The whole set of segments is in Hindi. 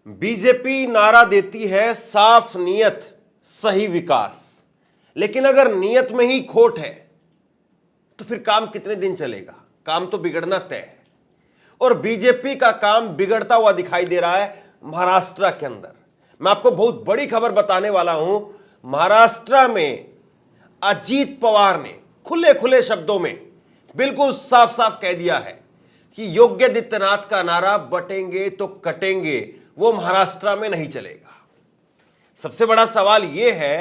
बीजेपी नारा देती है साफ नीयत सही विकास, लेकिन अगर नीयत में ही खोट है तो फिर काम कितने दिन चलेगा? काम तो बिगड़ना तय है। और बीजेपी का काम बिगड़ता हुआ दिखाई दे रहा है महाराष्ट्र के अंदर। मैं आपको बहुत बड़ी खबर बताने वाला हूं। महाराष्ट्र में अजीत पवार ने खुले खुले शब्दों में बिल्कुल साफ साफ कह दिया है कि योगी आदित्यनाथ का नारा बटेंगे तो कटेंगे वो महाराष्ट्र में नहीं चलेगा। सबसे बड़ा सवाल यह है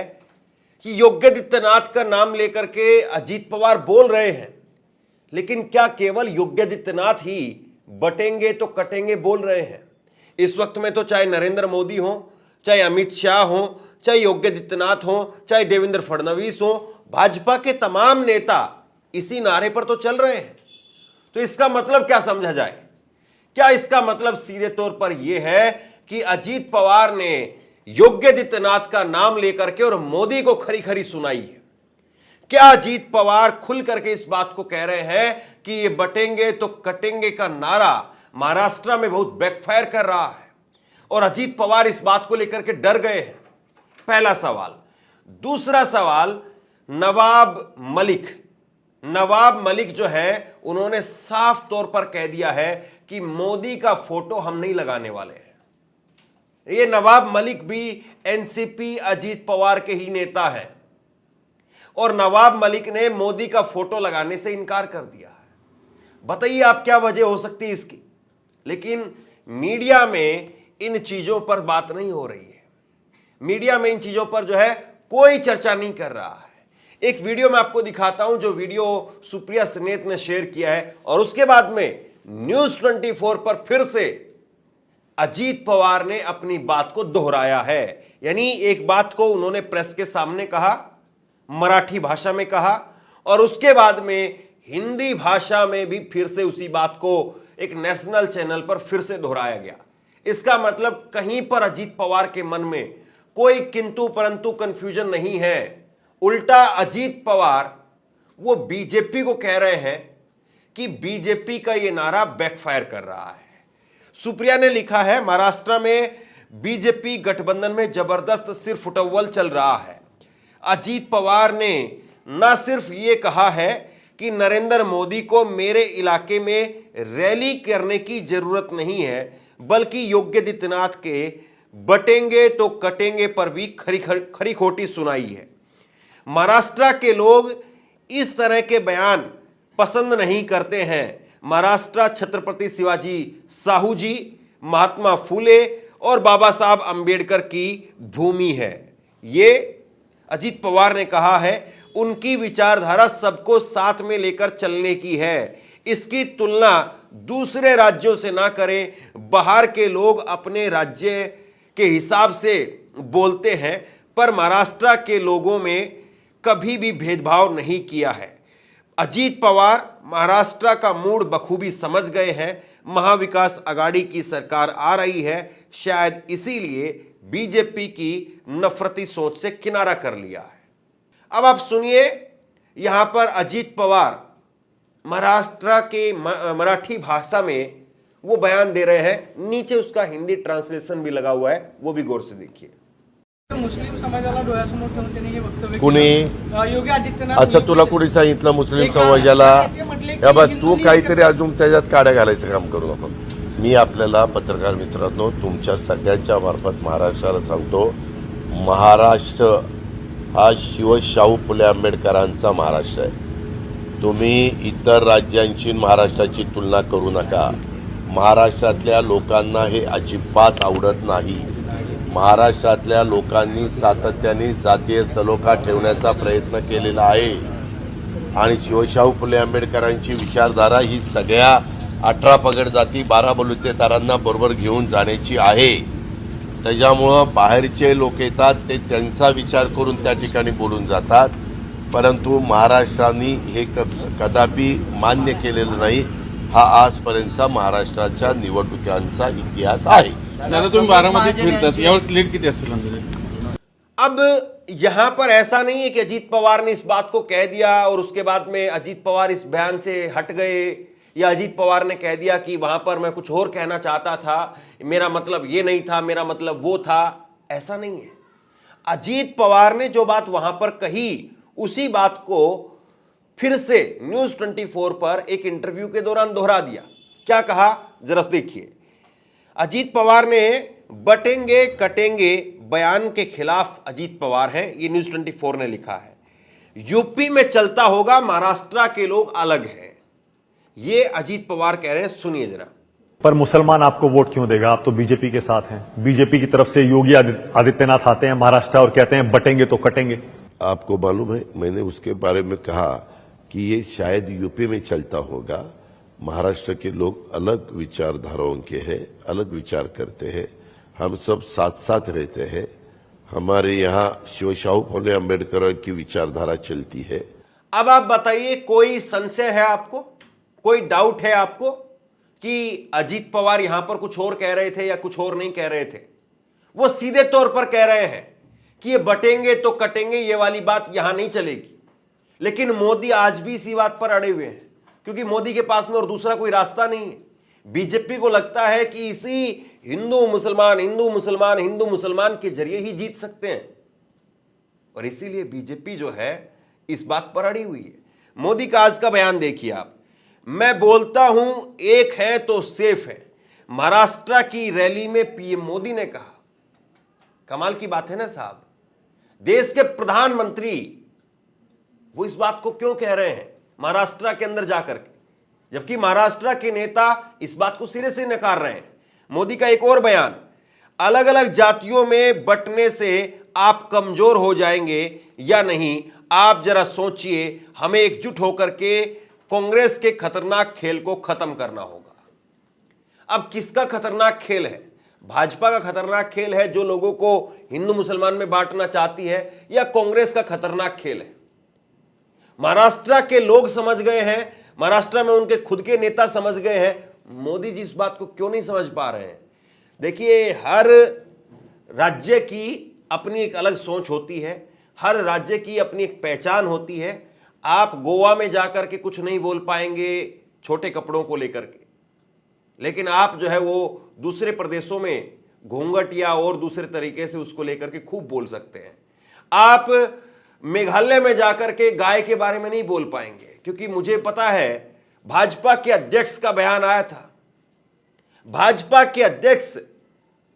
कि योगी आदित्यनाथ का नाम लेकर के अजीत पवार बोल रहे हैं, लेकिन क्या केवल योगी आदित्यनाथ ही बटेंगे तो कटेंगे बोल रहे हैं? इस वक्त में तो चाहे नरेंद्र मोदी हो, चाहे अमित शाह हो, चाहे योगी आदित्यनाथ हो, चाहे देवेंद्र फडणवीस हो, भाजपा के तमाम नेता इसी नारे पर तो चल रहे हैं। तो इसका मतलब क्या समझा जाए? क्या इसका मतलब सीधे तौर पर यह है कि अजीत पवार ने योगी आदित्यनाथ का नाम लेकर के और मोदी को खरी खरी सुनाई है? क्या अजीत पवार खुल करके इस बात को कह रहे हैं कि ये बटेंगे तो कटेंगे का नारा महाराष्ट्र में बहुत बैकफायर कर रहा है और अजीत पवार इस बात को लेकर के डर गए हैं? पहला सवाल। दूसरा सवाल, नवाब मलिक जो है उन्होंने साफ तौर पर कह दिया है कि मोदी का फोटो हम नहीं लगाने वाले हैं। ये नवाब मलिक भी एनसीपी अजीत पवार के ही नेता हैं और नवाब मलिक ने मोदी का फोटो लगाने से इनकार कर दिया है। बताइए आप क्या वजह हो सकती है इसकी? लेकिन मीडिया में इन चीजों पर बात नहीं हो रही है। मीडिया में इन चीजों पर जो है कोई चर्चा नहीं कर रहा है। एक वीडियो मैं आपको दिखाता हूं जो वीडियो सुप्रिया सनेत ने शेयर किया है और उसके बाद में न्यूज 24 पर फिर से अजीत पवार ने अपनी बात को दोहराया है। यानी एक बात को उन्होंने प्रेस के सामने कहा, मराठी भाषा में कहा, और उसके बाद में हिंदी भाषा में भी फिर से उसी बात को एक नेशनल चैनल पर फिर से दोहराया गया। इसका मतलब कहीं पर अजीत पवार के मन में कोई किंतु परंतु कंफ्यूजन नहीं है। उल्टा अजीत पवार वो बीजेपी को कह रहे हैं कि बीजेपी का ये नारा बैकफायर कर रहा है। सुप्रिया ने लिखा है, महाराष्ट्र में बीजेपी गठबंधन में जबरदस्त सिर फुटअव्वल चल रहा है। अजीत पवार ने न सिर्फ ये कहा है कि नरेंद्र मोदी को मेरे इलाके में रैली करने की जरूरत नहीं है, बल्कि योगी आदित्यनाथ के बटेंगे तो कटेंगे पर भी खरी खोटी सुनाई है। महाराष्ट्र के लोग इस तरह के बयान पसंद नहीं करते हैं। महाराष्ट्र छत्रपति शिवाजी साहू जी, महात्मा फूले और बाबा साहब अंबेडकर की भूमि है। ये अजीत पवार ने कहा है। उनकी विचारधारा सबको साथ में लेकर चलने की है। इसकी तुलना दूसरे राज्यों से ना करें। बाहर के लोग अपने राज्य के हिसाब से बोलते हैं, पर महाराष्ट्र के लोगों में कभी भी भेदभाव नहीं किया है। अजीत पवार महाराष्ट्र का मूड बखूबी समझ गए हैं। महाविकास आघाड़ी की सरकार आ रही है, शायद इसीलिए बीजेपी की नफरती सोच से किनारा कर लिया है। अब आप सुनिए, यहां पर अजीत पवार महाराष्ट्र के मराठी भाषा में वो बयान दे रहे हैं। नीचे उसका हिंदी ट्रांसलेशन भी लगा हुआ है, वो भी गौर से देखिए। मुस्लिम समाजाला डोळ्यासमोर ठेवून त्यांनी हे वक्तव्य कुणी योगी आदित्यनाथ असं तुला कुणी सांगितलं मुस्लिम समाजाला? या बघ, तू काहीतरी अजून त्याच्यात काड्या घालायचं काम करू नको. मी आपल्याला पत्रकार मित्रांनो, तुमच्या सगळ्यांच्या मार्फत महाराष्ट्राला सांगतो, महाराष्ट्र हा शाहू फुले आंबेडकरांचा महाराष्ट्र आहे. तुम्ही इतर राज्यांची महाराष्ट्राची तुलना करू नका. महाराष्ट्रातल्या लोकांना हे अजिबात आवडत नाही. महाराष्ट्रातल्या लोकांनी सातत्याने जातीय सलोखा ठेवण्याचा प्रयत्न केलेला आहे आणि शिवशाहू फुले आंबेडकरांची विचारधारा ही सगळ्या 18 पगड जाती 12 बलुतेदारांना बरोबर घेऊन जाण्याची आहे. त्याच्यामुळं बाहेरचे लोक येतात, ते त्यांचा विचार करून त्या ठिकाणी बोलून जातात, परंतु महाराष्ट्राने हे कदापि मान्य केलेलं नाही. हा आजपर्यंतचा महाराष्ट्राच्या निवडणुकांचा इतिहास आहे. दादा, तुम्ही बारामतीत फिरतात, यावेळेस लीड किती असेल? अब यहां पर ऐसा नहीं है कि अजीत पवार ने इस बात को कह दिया और उसके बाद में अजीत पवार इस बयान से हट गए या अजीत पवार ने कह दिया कि वहां पर मैं कुछ और कहना चाहता था, मेरा मतलब ये नहीं था, मेरा मतलब वो था। ऐसा नहीं है। अजीत पवार ने जो बात वहां पर कही, उसी बात को फिर से न्यूज 24 पर एक इंटरव्यू के दौरान दोहरा दिया। क्या कहा जरा देखिए। अजीत पवार ने बटेंगे कटेंगे बयान के खिलाफ अजीत पवार हैं, ये न्यूज 24 ने लिखा है। यूपी में चलता होगा, महाराष्ट्र के लोग अलग हैं, ये अजीत पवार कह रहे हैं। सुनिए जरा। पर मुसलमान आपको वोट क्यों देगा? आप तो बीजेपी के साथ हैं। बीजेपी की तरफ से योगी आदित्यनाथ आते हैं महाराष्ट्र और कहते हैं बटेंगे तो कटेंगे। आपको मालूम है, मैंने उसके बारे में कहा कि ये शायद यूपी में चलता होगा, महाराष्ट्र के लोग अलग विचारधाराओं के हैं, अलग विचार करते हैं, हम सब साथ साथ रहते हैं। हमारे यहाँ शिवशाहू फुले अम्बेडकर की विचारधारा चलती है। अब आप बताइए, कोई संशय है आपको, कोई डाउट है आपको कि अजीत पवार यहां पर कुछ और कह रहे थे या कुछ और नहीं कह रहे थे? वो सीधे तौर पर कह रहे हैं कि ये बटेंगे तो कटेंगे, ये वाली बात यहां नहीं चलेगी। लेकिन मोदी आज भी इसी बात पर अड़े हुए हैं, क्योंकि मोदी के पास में और दूसरा कोई रास्ता नहीं है। बीजेपी को लगता है कि इसी हिंदू मुसलमान हिंदू मुसलमान हिंदू मुसलमान के जरिए ही जीत सकते हैं, और इसीलिए बीजेपी जो है इस बात पर अड़ी हुई है। मोदी का आज का बयान देखिए आप। मैं बोलता हूं एक है तो सेफ है, महाराष्ट्र की रैली में पीएम मोदी ने कहा। कमाल की बात है ना साहब, देश के प्रधानमंत्री वो इस बात को क्यों कह रहे हैं महाराष्ट्र के अंदर जाकर के, जबकि महाराष्ट्र के नेता इस बात को सिरे से नकार रहे हैं। मोदी का एक और बयान, अलग अलग जातियों में बंटने से आप कमजोर हो जाएंगे या नहीं, आप जरा सोचिए, हमें एकजुट होकर के कांग्रेस के खतरनाक खेल को खत्म करना होगा। अब किसका खतरनाक खेल है? भाजपा का खतरनाक खेल है जो लोगों को हिंदू मुसलमान में बांटना चाहती है, या कांग्रेस का खतरनाक खेल है? महाराष्ट्र के लोग समझ गए हैं, महाराष्ट्र में उनके खुद के नेता समझ गए हैं। मोदी जी इस बात को क्यों नहीं समझ पा रहे हैं? देखिए, हर राज्य की अपनी एक अलग सोच होती है, हर राज्य की अपनी एक पहचान होती है। आप गोवा में जाकर के कुछ नहीं बोल पाएंगे छोटे कपड़ों को लेकर के, लेकिन आप जो है वो दूसरे प्रदेशों में घूंघट या और दूसरे तरीके से उसको लेकर के खूब बोल सकते हैं। आप मेघालय में जाकर के गाय के बारे में नहीं बोल पाएंगे, क्योंकि मुझे पता है भाजपा के अध्यक्ष का बयान आया था। भाजपा के अध्यक्ष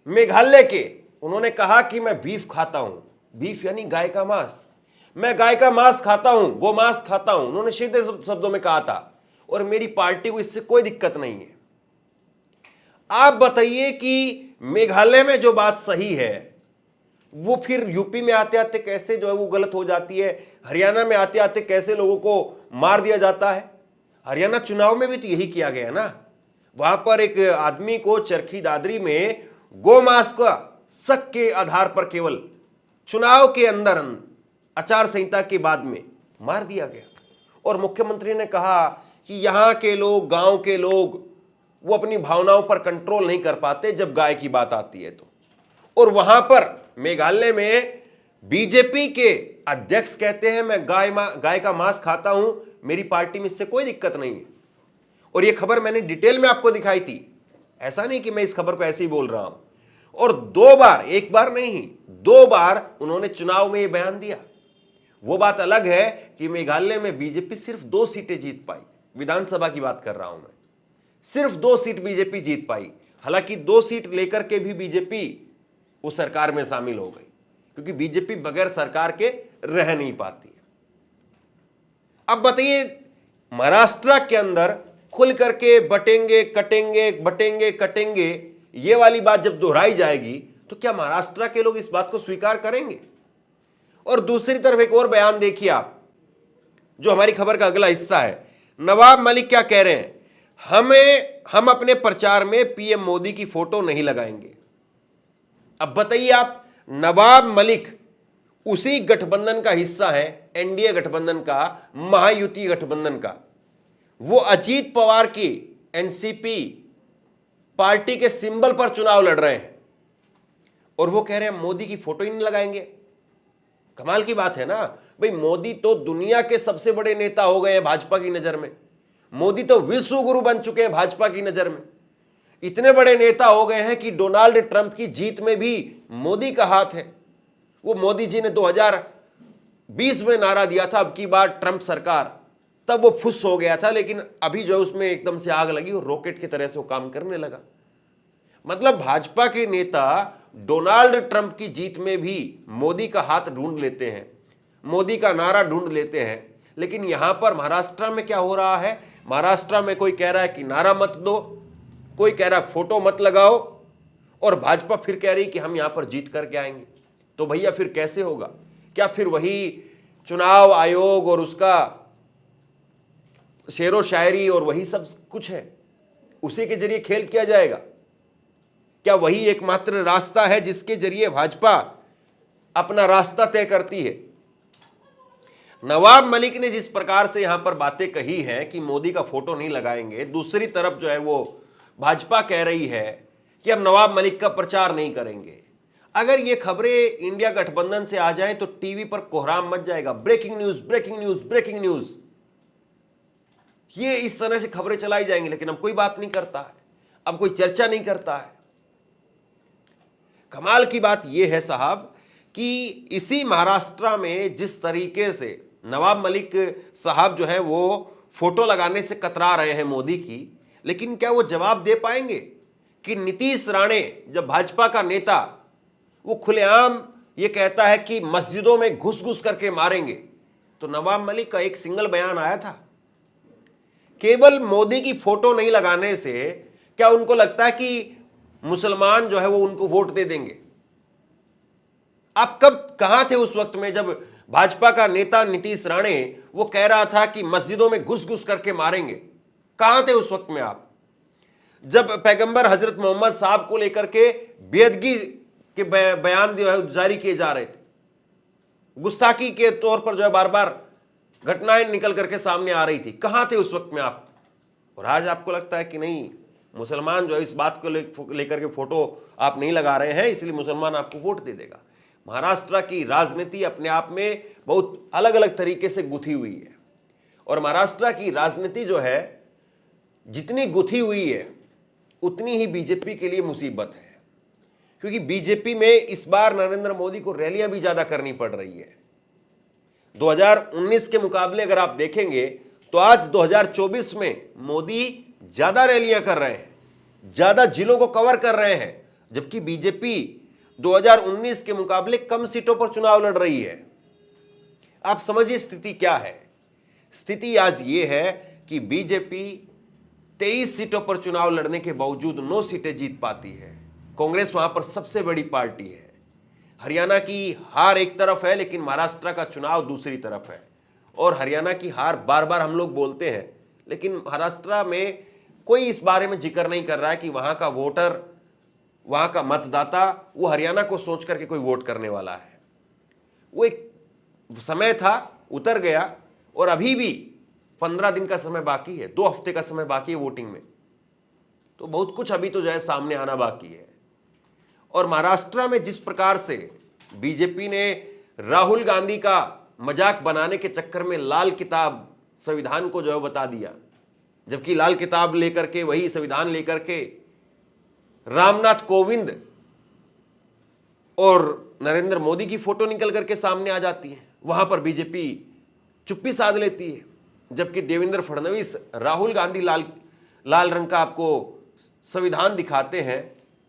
मेघालय के, उन्होंने कहा कि मैं बीफ खाता हूं, बीफ यानी गाय का मांस, मैं गाय का मांस खाता हूं, गोमांस खाता हूं, उन्होंने सीधे शब्दों में कहा था, और मेरी पार्टी को इससे कोई दिक्कत नहीं है। आप बताइए कि मेघालय में जो बात सही है वो फिर यूपी में आते आते कैसे जो है वो गलत हो जाती है, हरियाणा में आते आते कैसे लोगों को मार दिया जाता है। हरियाणा चुनाव में भी तो यही किया गया ना, वहां पर एक आदमी को चरखी दादरी में गोमांस का शक के आधार पर केवल चुनाव के अंदर आचार संहिता के बाद में मार दिया गया, और मुख्यमंत्री ने कहा कि यहां के लोग, गांव के लोग, वो अपनी भावनाओं पर कंट्रोल नहीं कर पाते जब गाय की बात आती है तो। और वहां पर मेघालय में बीजेपी के अध्यक्ष कहते हैं मैं गाय का मांस खाता हूं, मेरी पार्टी में इससे कोई दिक्कत नहीं है। और यह खबर मैंने डिटेल में आपको दिखाई थी, ऐसा नहीं कि मैं इस खबर को ऐसे ही बोल रहा हूं। और 2 बार, एक बार नहीं 2 बार उन्होंने चुनाव में यह बयान दिया। वो बात अलग है कि मेघालय में बीजेपी सिर्फ 2 सीटें जीत पाई, विधानसभा की बात कर रहा हूं मैं, सिर्फ 2 सीट बीजेपी जीत पाई। हालांकि 2 सीट लेकर के भी बीजेपी उस सरकार में शामिल हो गई, क्योंकि बीजेपी बगैर सरकार के रह नहीं पाती है। अब बताइए, महाराष्ट्र के अंदर खुल करके बटेंगे कटेंगे बटेंगे कटेंगे ये वाली बात जब दोहराई जाएगी तो क्या महाराष्ट्र के लोग इस बात को स्वीकार करेंगे? और दूसरी तरफ एक और बयान देखिए आप, जो हमारी खबर का अगला हिस्सा है। नवाब मलिक क्या कह रहे हैं? हम अपने प्रचार में पीएम मोदी की फोटो नहीं लगाएंगे। अब बताइए आप, नवाब मलिक उसी गठबंधन का हिस्सा है, एनडीए गठबंधन का, महायुति गठबंधन का। वो अजीत पवार की एनसीपी पार्टी के सिंबल पर चुनाव लड़ रहे हैं, और वो कह रहे हैं मोदी की फोटो ही नहीं लगाएंगे। कमाल की बात है ना भाई, मोदी तो दुनिया के सबसे बड़े नेता हो गए हैं भाजपा की नजर में, मोदी तो विश्व गुरु बन चुके हैं भाजपा की नजर में। इतने बड़े नेता हो गए हैं कि डोनाल्ड ट्रंप की जीत में भी मोदी का हाथ है। वो मोदी जी ने 2020 में नारा दिया था, अब की बार ट्रंप सरकार, तब वो फुस हो गया था, लेकिन अभी जो है उसमें एकदम से आग लगी और रॉकेट की तरह से वो काम करने लगा। मतलब भाजपा के नेता डोनाल्ड ट्रंप की जीत में भी मोदी का हाथ ढूंढ लेते हैं, मोदी का नारा ढूंढ लेते हैं। लेकिन यहां पर महाराष्ट्र में क्या हो रहा है? महाराष्ट्र में कोई कह रहा है कि नारा मत दो, कोई कह रहा है फोटो मत लगाओ, और भाजपा फिर कह रही कि हम यहां पर जीत करके आएंगे। तो भैया फिर कैसे होगा? क्या फिर वही चुनाव आयोग और उसका शेरो शायरी और वही सब कुछ है, उसी के जरिए खेल किया जाएगा? क्या वही एकमात्र रास्ता है जिसके जरिए भाजपा अपना रास्ता तय करती है? नवाब मलिक ने जिस प्रकार से यहां पर बातें कही हैं कि मोदी का फोटो नहीं लगाएंगे, दूसरी तरफ जो है वो भाजपा कह रही है कि हम नवाब मलिक का प्रचार नहीं करेंगे। अगर ये खबरें इंडिया गठबंधन से आ जाए तो टीवी पर कोहराम मच जाएगा, breaking news, breaking news, breaking news. ये इस तरह से खबरें चलाई जाएंगी, लेकिन अब कोई बात नहीं करता है, अब कोई चर्चा नहीं करता है। कमाल की बात यह है साहब कि इसी महाराष्ट्र में जिस तरीके से नवाब मलिक साहब जो है वो फोटो लगाने से कतरा रहे हैं मोदी की, लेकिन क्या वो जवाब दे पाएंगे कि नीतीश राणे जब भाजपा का नेता वो खुलेआम ये कहता है कि मस्जिदों में घुस घुस करके मारेंगे, तो नवाब मलिक का एक सिंगल बयान आया था। केवल मोदी की फोटो नहीं लगाने से क्या उनको लगता है कि मुसलमान जो है वो उनको वोट दे देंगे? आप कब कहां थे उस वक्त में जब भाजपा का नेता नीतीश राणे वो कह रहा था कि मस्जिदों में घुस घुस करके मारेंगे? कहां थे उस वक्त में आप, जब पैगंबर हजरत मोहम्मद साहब को लेकर के बेदगी के बयान जो है जारी किए जा रहे थे, गुस्ताखी के तौर पर जो है बार बार घटनाएं निकल करके सामने आ रही थी? कहां थे उस वक्त में आप? और आज आपको लगता है कि नहीं, मुसलमान जो है इस बात को लेकर के फोटो आप नहीं लगा रहे हैं, इसलिए मुसलमान आपको वोट दे देगा। महाराष्ट्र की राजनीति अपने आप में बहुत अलग अलग तरीके से गुथी हुई है, और महाराष्ट्र की राजनीति जो है जितनी गुथी हुई है उतनी ही बीजेपी के लिए मुसीबत है, क्योंकि बीजेपी में इस बार नरेंद्र मोदी को रैलियां भी ज्यादा करनी पड़ रही है। 2019 के मुकाबले अगर आप देखेंगे तो आज 2024 में मोदी ज्यादा रैलियां कर रहे हैं, ज्यादा जिलों को कवर कर रहे हैं, जबकि बीजेपी 2019 के मुकाबले कम सीटों पर चुनाव लड़ रही है। आप समझिए स्थिति क्या है। स्थिति आज यह है कि बीजेपी 23 सीटों पर चुनाव लड़ने के बावजूद 9 सीटें जीत पाती है। कांग्रेस वहां पर सबसे बड़ी पार्टी है। हरियाणा की हार एक तरफ है, लेकिन महाराष्ट्र का चुनाव दूसरी तरफ है। और हरियाणा की हार बार बार हम लोग बोलते हैं, लेकिन महाराष्ट्र में कोई इस बारे में जिक्र नहीं कर रहा है कि वहां का वोटर, वहां का मतदाता वो हरियाणा को सोच करके कोई वोट करने वाला है। वो एक समय था, उतर गया, और अभी भी 15 दिन का समय बाकी है, 2 हफ्ते का समय बाकी है वोटिंग में। तो बहुत कुछ अभी तो जो है सामने आना बाकी है। और महाराष्ट्र में जिस प्रकार से बीजेपी ने राहुल गांधी का मजाक बनाने के चक्कर में लाल किताब संविधान को जो है बता दिया, जबकि लाल किताब लेकर के, वही संविधान लेकर के रामनाथ कोविंद और नरेंद्र मोदी की फोटो निकल करके सामने आ जाती है, वहां पर बीजेपी चुप्पी साध लेती है। जबकि देवेंद्र फडणवीस राहुल गांधी लाल रंग का आपको संविधान दिखाते हैं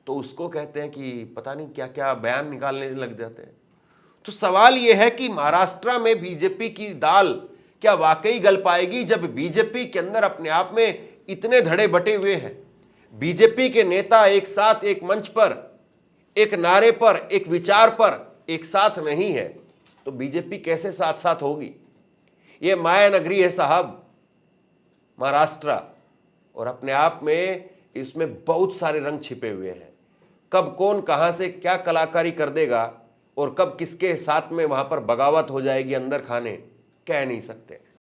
तो उसको कहते हैं कि पता नहीं क्या क्या बयान निकालने लग जाते हैं। तो सवाल यह है कि महाराष्ट्र में बीजेपी की दाल क्या वाकई गल पाएगी, जब बीजेपी के अंदर अपने आप में इतने धड़े बटे हुए हैं। बीजेपी के नेता एक साथ एक मंच पर, एक नारे पर, एक विचार पर एक साथ नहीं है, तो बीजेपी कैसे साथ साथ होगी? यह माया नगरी है साहब महाराष्ट्र, और अपने आप में इसमें बहुत सारे रंग छिपे हुए हैं। कब कौन कहां से क्या कलाकारी कर देगा और कब किसके साथ में वहां पर बगावत हो जाएगी अंदर खाने, कह नहीं सकते।